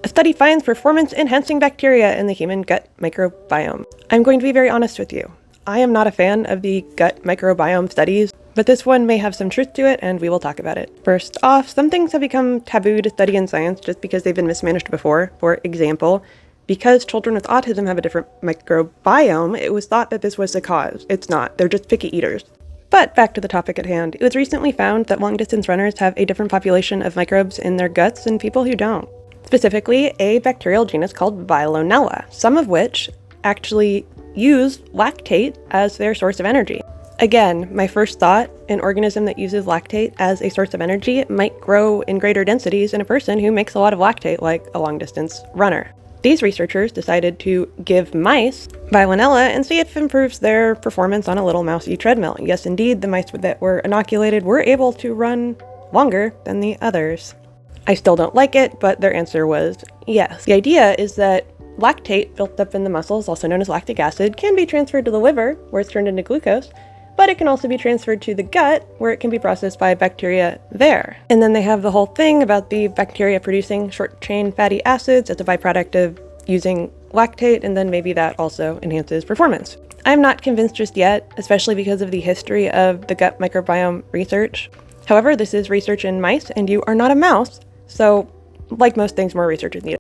A study finds performance-enhancing bacteria in the human gut microbiome. I'm going to be very honest with you. I am not a fan of the gut microbiome studies, but this one may have some truth to it, and we will talk about it. First off, some things have become taboo to study in science just because they've been mismanaged before. For example, because children with autism have a different microbiome, it was thought that this was the cause. It's not. They're just picky eaters. But back to the topic at hand. It was recently found that long-distance runners have a different population of microbes in their guts than people who don't. Specifically, a bacterial genus called Veillonella, some of which actually use lactate as their source of energy. Again, my first thought, an organism that uses lactate as a source of energy might grow in greater densities in a person who makes a lot of lactate, like a long-distance runner. These researchers decided to give mice Veillonella and see if it improves their performance on a little mousey treadmill. Yes, indeed, the mice that were inoculated were able to run longer than the others. I still don't like it, but their answer was yes. The idea is that lactate built up in the muscles, also known as lactic acid, can be transferred to the liver, where it's turned into glucose, but it can also be transferred to the gut, where it can be processed by bacteria there. And then they have the whole thing about the bacteria producing short-chain fatty acids as a byproduct of using lactate, and then maybe that also enhances performance. I'm not convinced just yet, especially because of the history of the gut microbiome research. However, this is research in mice, and you are not a mouse, so like most things, more research is needed.